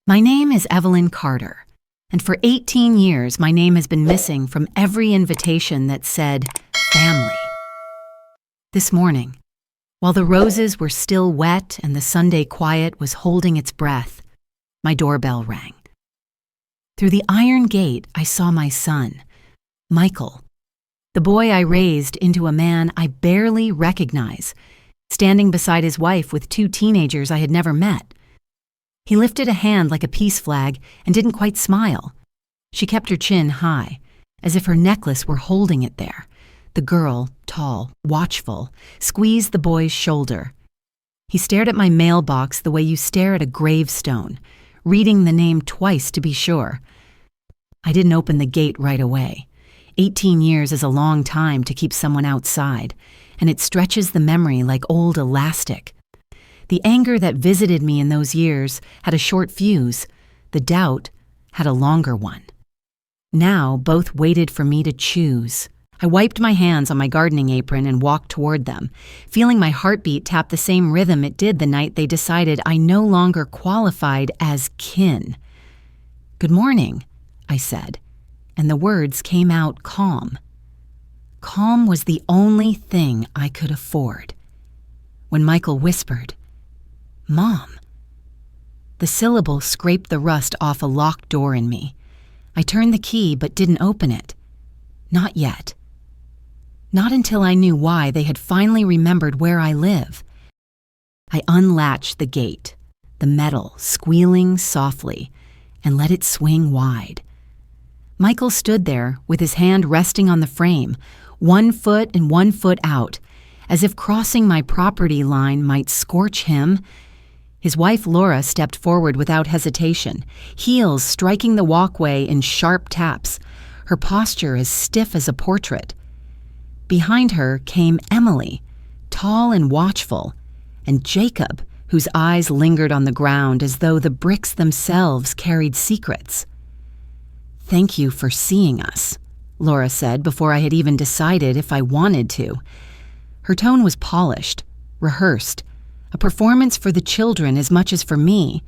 My name is Evelyn Carter, and for 18 years my name has been missing from every invitation that said family. This morning, while the roses were still wet and the Sunday quiet was holding its breath, my doorbell rang. Through the iron gate I saw my son, Michael, the boy I raised into a man I barely recognize, standing beside his wife with two teenagers I had never met. He lifted a hand like a peace flag and didn't quite smile. She kept her chin high, as if her necklace were holding it there. The girl, tall, watchful, squeezed the boy's shoulder. He stared at my mailbox the way you stare at a gravestone, reading the name twice to be sure. I didn't open the gate right away. 18 years is a long time to keep someone outside, and it stretches the memory like old elastic. The anger that visited me in those years had a short fuse. The doubt had a longer one. Now both waited for me to choose. I wiped my hands on my gardening apron and walked toward them, feeling my heartbeat tap the same rhythm it did the night they decided I no longer qualified as kin. "Good morning," I said, and the words came out calm. Calm was the only thing I could afford. When Michael whispered, "Mom," the syllable scraped the rust off a locked door in me. I turned the key but didn't open it. Not yet. Not until I knew why they had finally remembered where I live. I unlatched the gate, the metal squealing softly, and let it swing wide. Michael stood there with his hand resting on the frame, 1 foot and 1 foot out, as if crossing my property line might scorch him. His wife Laura stepped forward without hesitation, heels striking the walkway in sharp taps, her posture as stiff as a portrait. Behind her came Emily, tall and watchful, and Jacob, whose eyes lingered on the ground as though the bricks themselves carried secrets. "Thank you for seeing us," Laura said before I had even decided if I wanted to. Her tone was polished, rehearsed, a performance for the children as much as for me.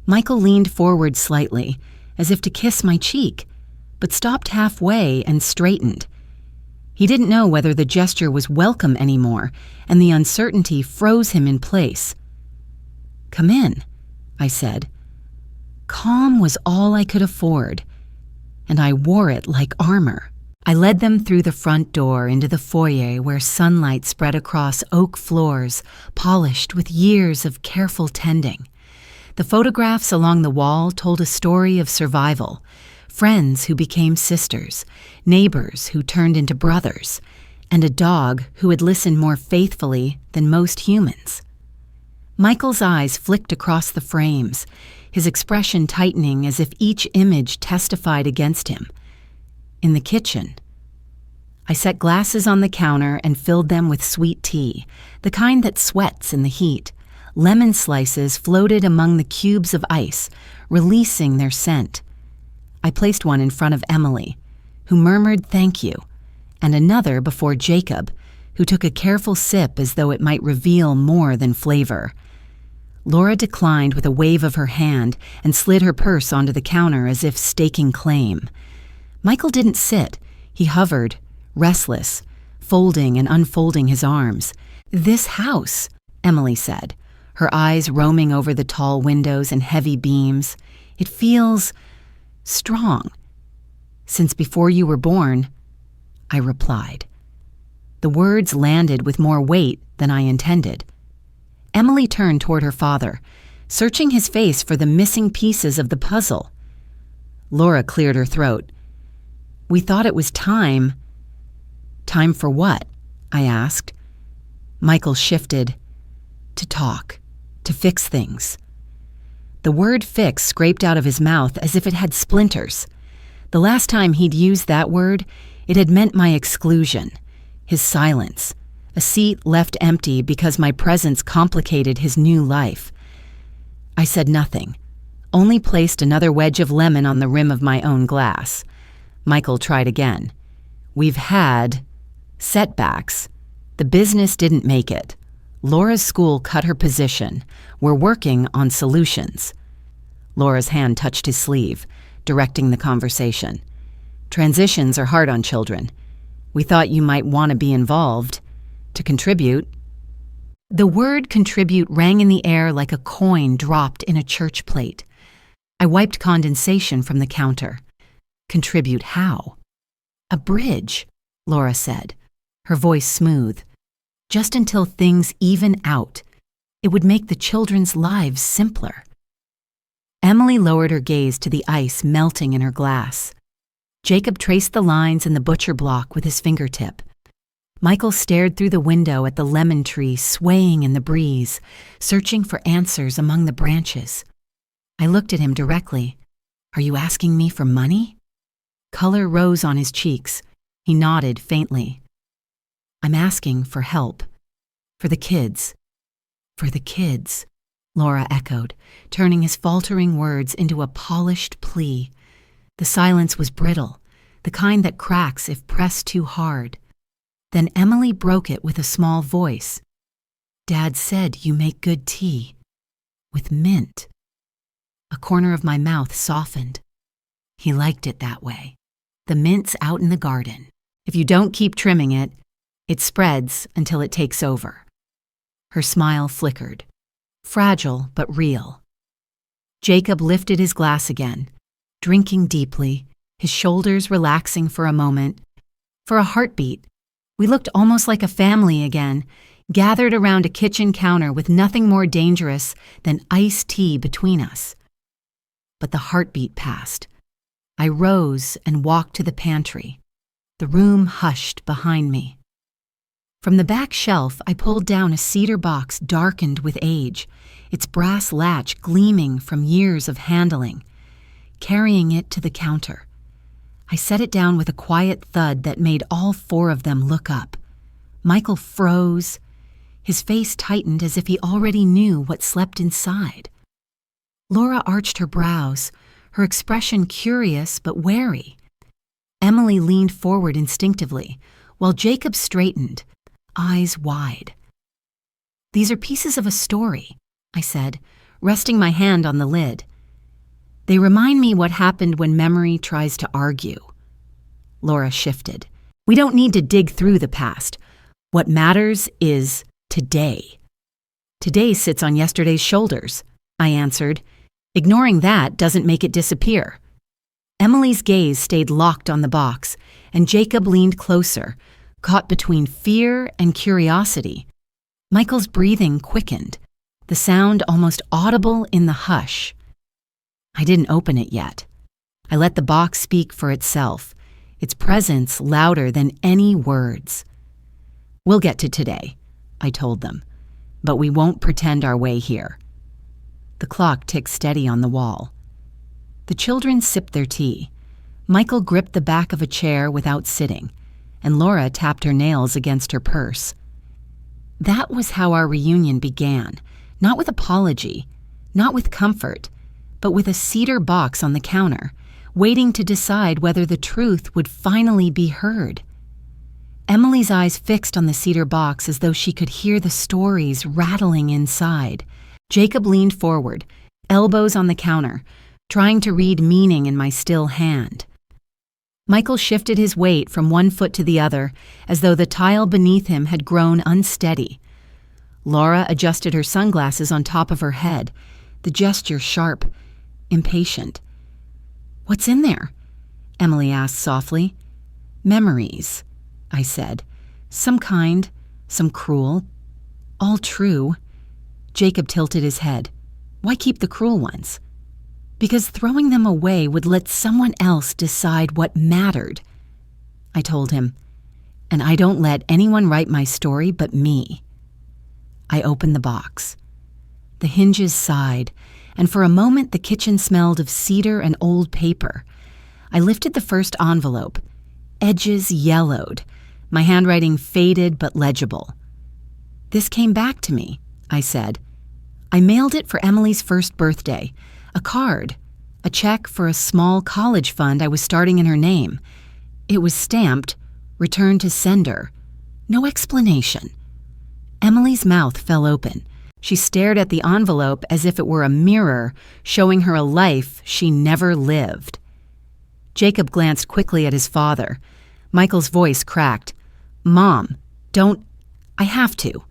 Michael leaned forward slightly, as if to kiss my cheek, but stopped halfway and straightened. He didn't know whether the gesture was welcome anymore, and the uncertainty froze him in place. "Come in," I said. Calm was all I could afford, and I wore it like armor. I led them through the front door into the foyer where sunlight spread across oak floors, polished with years of careful tending. The photographs along the wall told a story of survival, friends who became sisters, neighbors who turned into brothers, and a dog who had listened more faithfully than most humans. Michael's eyes flicked across the frames, his expression tightening as if each image testified against him. In the kitchen, I set glasses on the counter and filled them with sweet tea, the kind that sweats in the heat. Lemon slices floated among the cubes of ice, releasing their scent. I placed one in front of Emily, who murmured thank you, and another before Jacob, who took a careful sip as though it might reveal more than flavor. Laura declined with a wave of her hand and slid her purse onto the counter as if staking claim. Michael didn't sit. He hovered, restless, folding and unfolding his arms. "This house," Emily said, her eyes roaming over the tall windows and heavy beams. "It feels strong." "Since before you were born," I replied. The words landed with more weight than I intended. Emily turned toward her father, searching his face for the missing pieces of the puzzle. Laura cleared her throat. "We thought it was time." "Time for what?" I asked. Michael shifted. "To talk. To fix things." The word fix scraped out of his mouth as if it had splinters. The last time he'd used that word, it had meant my exclusion, his silence, a seat left empty because my presence complicated his new life. I said nothing, only placed another wedge of lemon on the rim of my own glass. Michael tried again. "We've had setbacks. The business didn't make it. Laura's school cut her position. We're working on solutions." Laura's hand touched his sleeve, directing the conversation. Transitions are hard on children. We thought you might want to be involved, to contribute. The word contribute rang in the air like a coin dropped in a church plate. I wiped condensation from the counter. Contribute how? A bridge, Laura said, her voice smooth. Just until things even out. It would make the children's lives simpler. Emily lowered her gaze to the ice melting in her glass. Jacob traced the lines in the butcher block with his fingertip. Michael stared through the window at the lemon tree swaying in the breeze, searching for answers among the branches. I looked at him directly. Are you asking me for money? Color rose on his cheeks. He nodded faintly. I'm asking for help. For the kids. For the kids, Laura echoed, turning his faltering words into a polished plea. The silence was brittle, the kind that cracks if pressed too hard. Then Emily broke it with a small voice. Dad said you make good tea. With mint. A corner of my mouth softened. He liked it that way. The mint's out in the garden. If you don't keep trimming it, it spreads until it takes over. Her smile flickered. Fragile but real. Jacob lifted his glass again, drinking deeply, his shoulders relaxing for a moment. For a heartbeat, we looked almost like a family again, gathered around a kitchen counter with nothing more dangerous than iced tea between us. But the heartbeat passed. I rose and walked to the pantry. The room hushed behind me. From the back shelf, I pulled down a cedar box darkened with age, its brass latch gleaming from years of handling. Carrying it to the counter, I set it down with a quiet thud that made all four of them look up. Michael froze. His face tightened as if he already knew what slept inside. Laura arched her brows, her expression curious but wary. Emily leaned forward instinctively, while Jacob straightened, eyes wide. These are pieces of a story, I said, resting my hand on the lid. They remind me what happened when memory tries to argue. Laura shifted. We don't need to dig through the past. What matters is today. Today sits on yesterday's shoulders, I answered. Ignoring that doesn't make it disappear. Emily's gaze stayed locked on the box, and Jacob leaned closer, caught between fear and curiosity. Michael's breathing quickened, the sound almost audible in the hush. I didn't open it yet. I let the box speak for itself, its presence louder than any words. We'll get to today, I told them, but we won't pretend our way here. The clock ticked steady on the wall. The children sipped their tea. Michael gripped the back of a chair without sitting, and Laura tapped her nails against her purse. That was how our reunion began, not with apology, not with comfort, but with a cedar box on the counter, waiting to decide whether the truth would finally be heard. Emily's eyes fixed on the cedar box as though she could hear the stories rattling inside. Jacob leaned forward, elbows on the counter, trying to read meaning in my still hand. Michael shifted his weight from one foot to the other, as though the tile beneath him had grown unsteady. Laura adjusted her sunglasses on top of her head, the gesture sharp, impatient. "What's in there?" Emily asked softly. "Memories," I said. "Some kind, some cruel. All true." Jacob tilted his head. "Why keep the cruel ones?" "Because throwing them away would let someone else decide what mattered," I told him. "And I don't let anyone write my story but me." I opened the box. The hinges sighed, and for a moment the kitchen smelled of cedar and old paper. I lifted the first envelope. Edges yellowed, my handwriting faded but legible. "This came back to me," I said. "I mailed it for Emily's first birthday. A card, a check for a small college fund I was starting in her name. It was stamped, returned to sender. No explanation." Emily's mouth fell open. She stared at the envelope as if it were a mirror showing her a life she never lived. Jacob glanced quickly at his father. Michael's voice cracked. "Mom, don't—" "I have to,"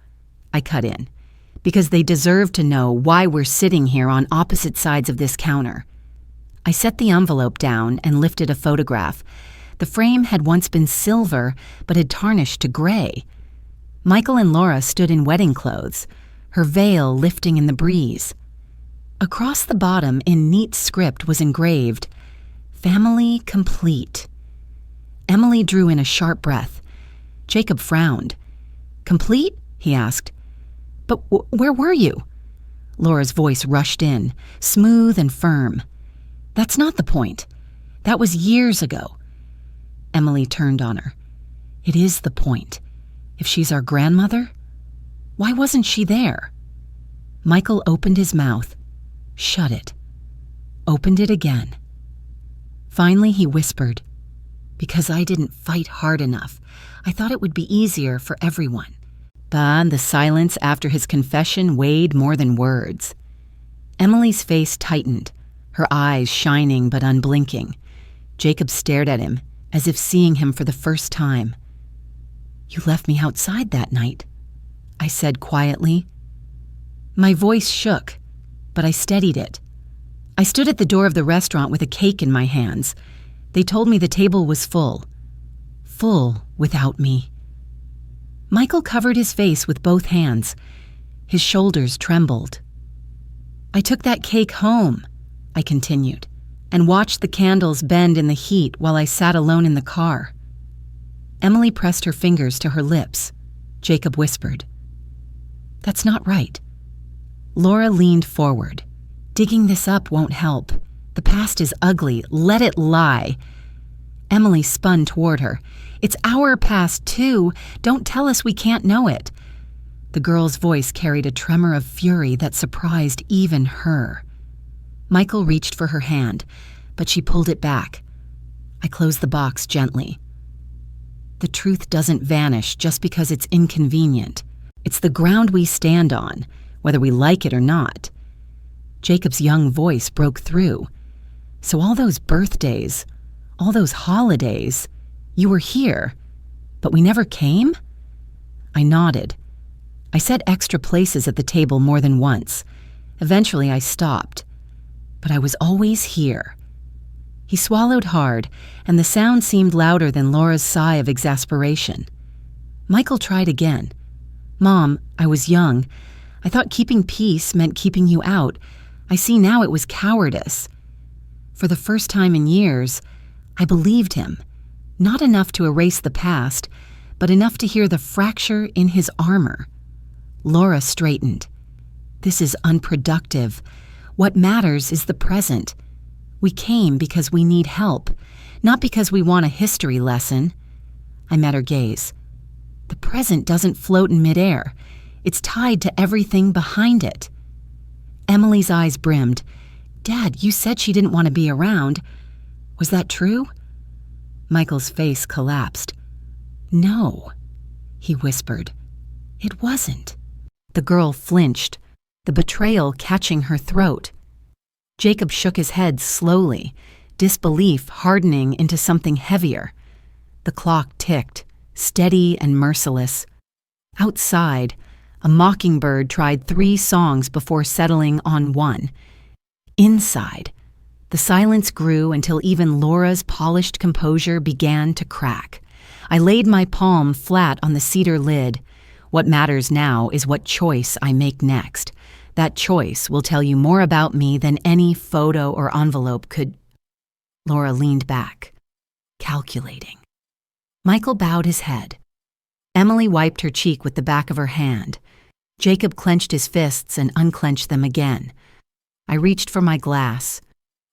I cut in, "because they deserve to know why we're sitting here on opposite sides of this counter." I set the envelope down and lifted a photograph. The frame had once been silver, but had tarnished to gray. Michael and Laura stood in wedding clothes, her veil lifting in the breeze. Across the bottom, in neat script, was engraved, "Family complete." Emily drew in a sharp breath. Jacob frowned. "Complete?" he asked. "But where were you?" Laura's voice rushed in, smooth and firm. "That's not the point. That was years ago." Emily turned on her. "It is the point. If she's our grandmother, why wasn't she there?" Michael opened his mouth, shut it, opened it again. Finally he whispered, "Because I didn't fight hard enough. I thought it would be easier for everyone." But the silence after his confession weighed more than words. Emily's face tightened, her eyes shining but unblinking. Jacob stared at him, as if seeing him for the first time. "You left me outside that night," I said quietly. My voice shook, but I steadied it. I stood at the door of the restaurant with a cake in my hands. They told me the table was full. Full without me. Michael covered his face with both hands. His shoulders trembled. "I took that cake home," I continued, "and watched the candles bend in the heat while I sat alone in the car." Emily pressed her fingers to her lips. Jacob whispered, "That's not right." Laura leaned forward. "Digging this up won't help. The past is ugly. Let it lie." Emily spun toward her. "It's our past, too. Don't tell us we can't know it." The girl's voice carried a tremor of fury that surprised even her. Michael reached for her hand, but she pulled it back. I closed the box gently. The truth doesn't vanish just because it's inconvenient. It's the ground we stand on, whether we like it or not. Jacob's young voice broke through. "So all those birthdays, all those holidays, you were here, but we never came?" I nodded. I said extra places at the table more than once. Eventually I stopped. "But I was always here." He swallowed hard, and the sound seemed louder than Laura's sigh of exasperation. Michael tried again. "Mom, I was young. I thought keeping peace meant keeping you out. I see now it was cowardice." For the first time in years, I believed him. Not enough to erase the past, but enough to hear the fracture in his armor. Laura straightened. "This is unproductive. What matters is the present. We came because we need help, not because we want a history lesson." I met her gaze. "The present doesn't float in midair. It's tied to everything behind it." Emily's eyes brimmed. "Dad, you said she didn't want to be around. Was that true?" Michael's face collapsed. "No," he whispered. "It wasn't." The girl flinched, the betrayal catching her throat. Jacob shook his head slowly, disbelief hardening into something heavier. The clock ticked, steady and merciless. Outside, a mockingbird tried 3 songs before settling on one. Inside, the silence grew until even Laura's polished composure began to crack. I laid my palm flat on the cedar lid. What matters now is what choice I make next. That choice will tell you more about me than any photo or envelope could. Laura leaned back, calculating. Michael bowed his head. Emily wiped her cheek with the back of her hand. Jacob clenched his fists and unclenched them again. I reached for my glass,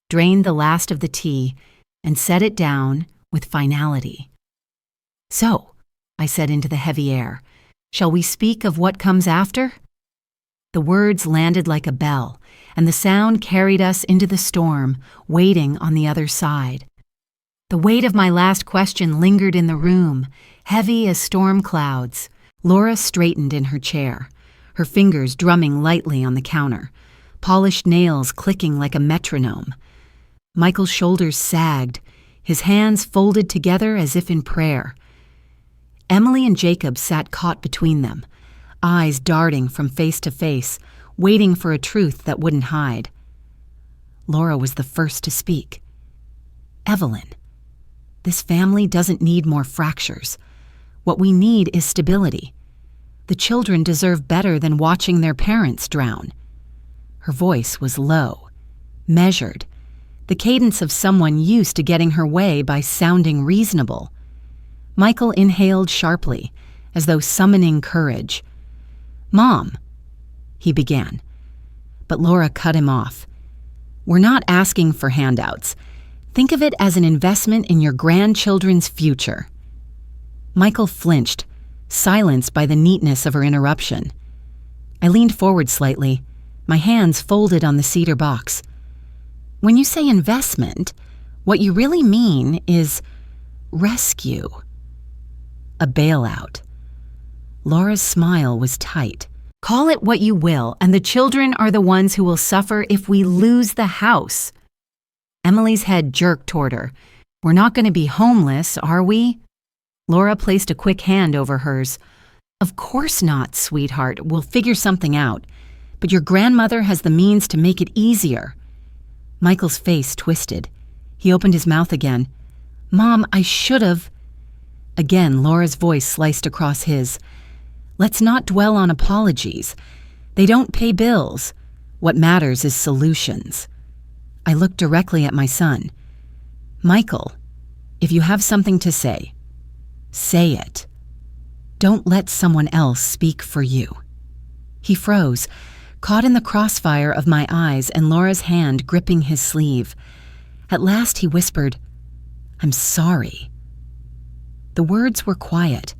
drained the last of the tea, and set it down with finality. "So," I said into the heavy air, "shall we speak of what comes after?" The words landed like a bell, and the sound carried us into the storm, waiting on the other side. The weight of my last question lingered in the room, heavy as storm clouds. Laura straightened in her chair. her fingers drumming lightly on the counter, polished nails clicking like a metronome. Michael's shoulders sagged, his hands folded together as if in prayer. Emily and Jacob sat caught between them, eyes darting from face to face, waiting for a truth that wouldn't hide. Laura was the first to speak. "Evelyn, this family doesn't need more fractures. What we need is stability. The children deserve better than watching their parents drown." Her voice was low, measured, the cadence of someone used to getting her way by sounding reasonable. Michael inhaled sharply, as though summoning courage. "Mom," he began. But Laura cut him off. "We're not asking for handouts. Think of it as an investment in your grandchildren's future." Michael flinched, silenced by the neatness of her interruption. I leaned forward slightly, my hands folded on the cedar box. "When you say investment, what you really mean is rescue. A bailout." Laura's smile was tight. "Call it what you will, and the children are the ones who will suffer if we lose the house." Emily's head jerked toward her. "We're not going to be homeless, are we?" Laura placed a quick hand over hers. "Of course not, sweetheart. We'll figure something out. But your grandmother has the means to make it easier." Michael's face twisted. He opened his mouth again. "Mom, I should've..." Again, Laura's voice sliced across his. "Let's not dwell on apologies. They don't pay bills. What matters is solutions." I looked directly at my son. "Michael, if you have something to say it. Don't let someone else speak for you." He froze, caught in the crossfire of my eyes and Laura's hand gripping his sleeve. At last he whispered, "I'm sorry." The words were quiet,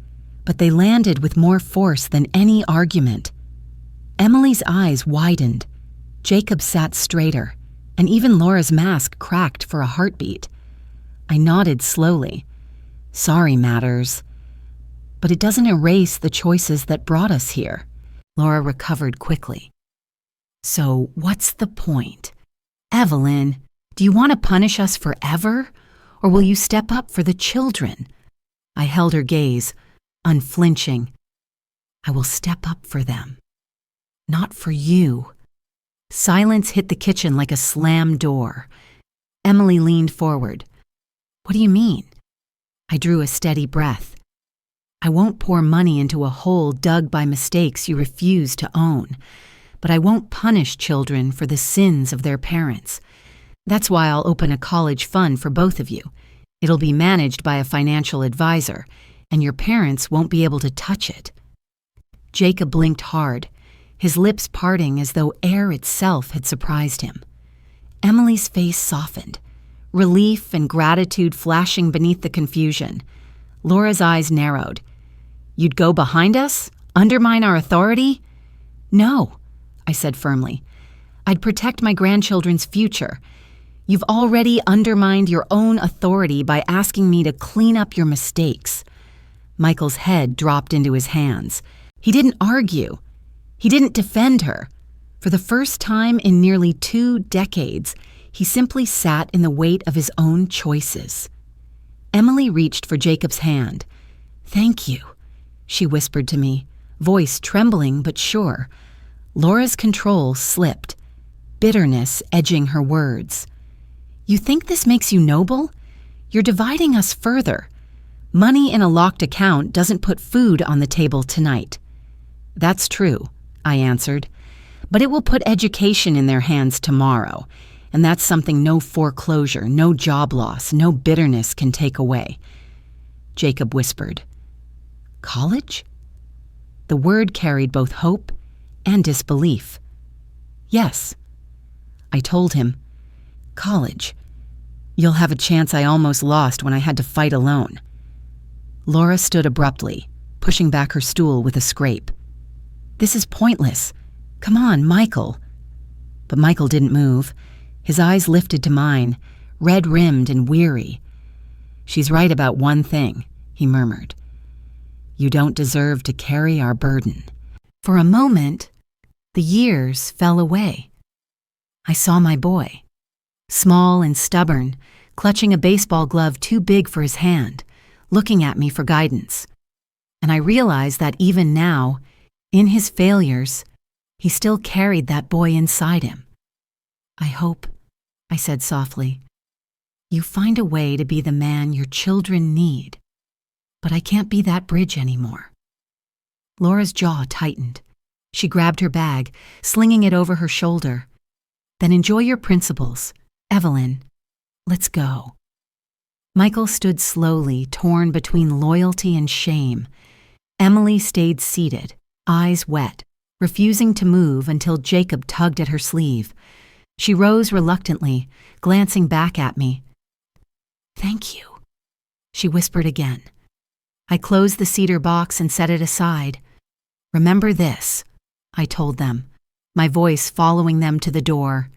but they landed with more force than any argument. Emily's eyes widened. Jacob sat straighter, and even Laura's mask cracked for a heartbeat. I nodded slowly. "Sorry matters. But it doesn't erase the choices that brought us here." Laura recovered quickly. "So what's the point? Evelyn, do you want to punish us forever? Or will you step up for the children?" I held her gaze, unflinching. "I will step up for them. Not for you." Silence hit the kitchen like a slammed door. Emily leaned forward. "What do you mean?" I drew a steady breath. "I won't pour money into a hole dug by mistakes you refuse to own, but I won't punish children for the sins of their parents. That's why I'll open a college fund for both of you. It'll be managed by a financial advisor, and your parents won't be able to touch it." Jacob blinked hard, his lips parting as though air itself had surprised him. Emily's face softened, relief and gratitude flashing beneath the confusion. Laura's eyes narrowed. "You'd go behind us? Undermine our authority?" "No," I said firmly. "I'd protect my grandchildren's future. You've already undermined your own authority by asking me to clean up your mistakes." Michael's head dropped into his hands. He didn't argue. He didn't defend her. For the first time in nearly 2 decades, he simply sat in the weight of his own choices. Emily reached for Jacob's hand. "Thank you," she whispered to me, voice trembling but sure. Laura's control slipped, bitterness edging her words. "You think this makes you noble? You're dividing us further. Money in a locked account doesn't put food on the table tonight." "That's true," I answered, "but it will put education in their hands tomorrow, and that's something no foreclosure, no job loss, no bitterness can take away." Jacob whispered, "College?" The word carried both hope and disbelief. "Yes." I told him, "College. You'll have a chance I almost lost when I had to fight alone." Laura stood abruptly, pushing back her stool with a scrape. "This is pointless. Come on, Michael." But Michael didn't move. His eyes lifted to mine, red-rimmed and weary. "She's right about one thing," he murmured. "You don't deserve to carry our burden." For a moment, the years fell away. I saw my boy, small and stubborn, clutching a baseball glove too big for his hand, looking at me for guidance. And I realized that even now, in his failures, he still carried that boy inside him. "I hope," I said softly, "you find a way to be the man your children need. But I can't be that bridge anymore." Laura's jaw tightened. She grabbed her bag, slinging it over her shoulder. "Then enjoy your principles. Evelyn, let's go." Michael stood slowly, torn between loyalty and shame. Emily stayed seated, eyes wet, refusing to move until Jacob tugged at her sleeve. She rose reluctantly, glancing back at me. "Thank you," she whispered again. I closed the cedar box and set it aside. "Remember this," I told them, my voice following them to the door.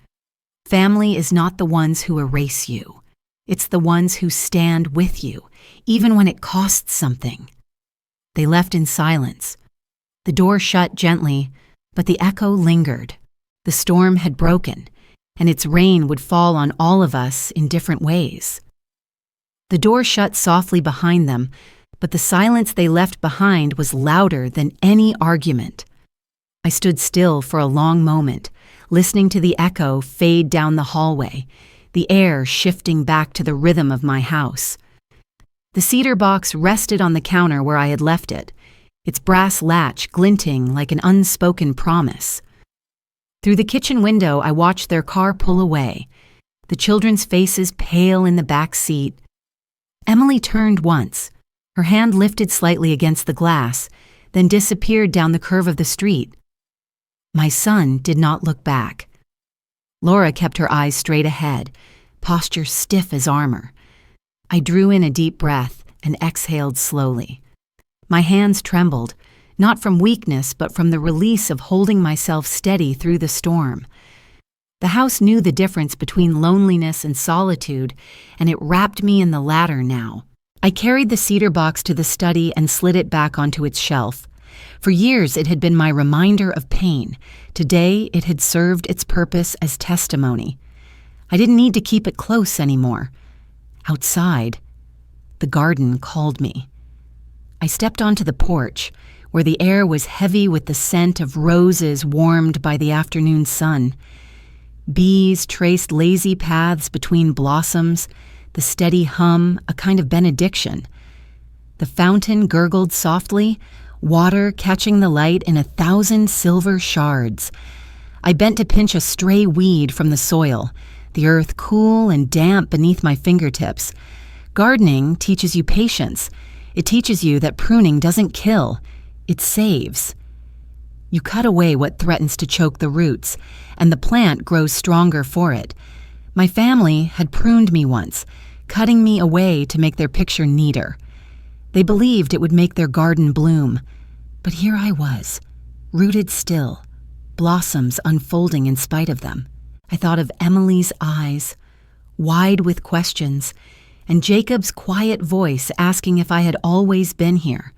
"Family is not the ones who erase you. It's the ones who stand with you, even when it costs something." They left in silence. The door shut gently, but the echo lingered. The storm had broken, and its rain would fall on all of us in different ways. The door shut softly behind them, but the silence they left behind was louder than any argument. I stood still for a long moment, listening to the echo fade down the hallway, the air shifting back to the rhythm of my house. The cedar box rested on the counter where I had left it, its brass latch glinting like an unspoken promise. Through the kitchen window, I watched their car pull away, the children's faces pale in the back seat. Emily turned once, her hand lifted slightly against the glass, then disappeared down the curve of the street. My son did not look back. Laura kept her eyes straight ahead, posture stiff as armor. I drew in a deep breath and exhaled slowly. My hands trembled, not from weakness but from the release of holding myself steady through the storm. The house knew the difference between loneliness and solitude, and it wrapped me in the latter now. I carried the cedar box to the study and slid it back onto its shelf. For years it had been my reminder of pain. Today it had served its purpose as testimony. I didn't need to keep it close anymore. Outside, the garden called me. I stepped onto the porch, where the air was heavy with the scent of roses warmed by the afternoon sun. Bees traced lazy paths between blossoms, the steady hum a kind of benediction. The fountain gurgled softly, water catching the light in 1,000 silver shards. I bent to pinch a stray weed from the soil, the earth cool and damp beneath my fingertips. Gardening teaches you patience. It teaches you that pruning doesn't kill, it saves. You cut away what threatens to choke the roots, and the plant grows stronger for it. My family had pruned me once, cutting me away to make their picture neater. They believed it would make their garden bloom. But here I was, rooted still, blossoms unfolding in spite of them. I thought of Emily's eyes, wide with questions, and Jacob's quiet voice asking if I had always been here.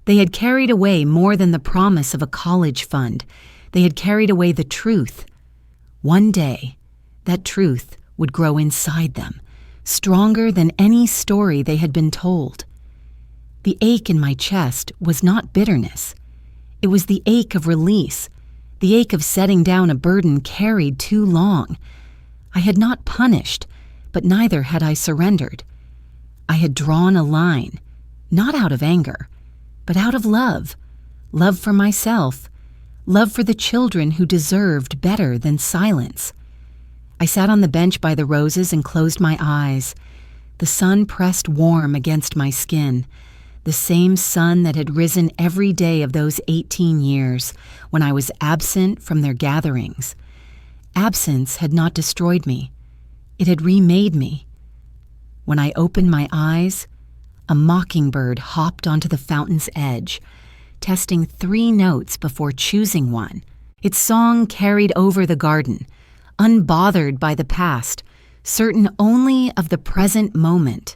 They had carried away more than the promise of a college fund. They had carried away the truth. One day, that truth would grow inside them, stronger than any story they had been told. The ache in my chest was not bitterness. It was the ache of release, the ache of setting down a burden carried too long. I had not punished, but neither had I surrendered. I had drawn a line, not out of anger, but out of love. Love for myself, love for the children who deserved better than silence. I sat on the bench by the roses and closed my eyes. The sun pressed warm against my skin, the same sun that had risen every day of those 18 years when I was absent from their gatherings. Absence had not destroyed me. It had remade me. When I opened my eyes, a mockingbird hopped onto the fountain's edge, testing 3 notes before choosing one. Its song carried over the garden, unbothered by the past, certain only of the present moment.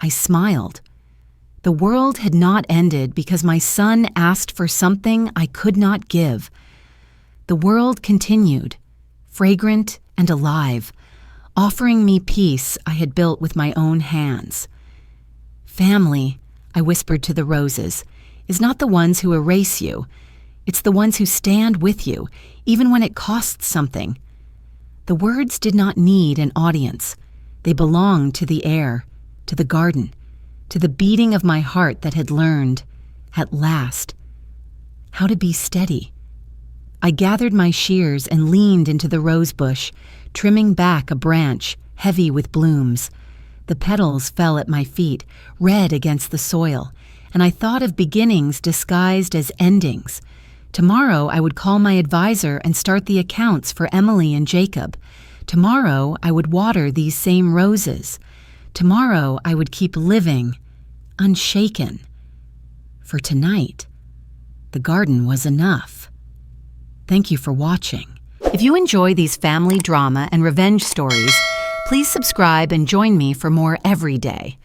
I smiled. The world had not ended because my son asked for something I could not give. The world continued, fragrant and alive, offering me peace I had built with my own hands. Family, I whispered to the roses, is not the ones who erase you. It's the ones who stand with you, even when it costs something. The words did not need an audience. They belonged to the air, to the garden, to the beating of my heart that had learned, at last, how to be steady. I gathered my shears and leaned into the rose bush, trimming back a branch heavy with blooms. The petals fell at my feet, red against the soil, and I thought of beginnings disguised as endings. Tomorrow I would call my advisor and start the accounts for Emily and Jacob. Tomorrow I would water these same roses. Tomorrow I would keep living, unshaken. For tonight, the garden was enough. Thank you for watching. If you enjoy these family drama and revenge stories, please subscribe and join me for more every day.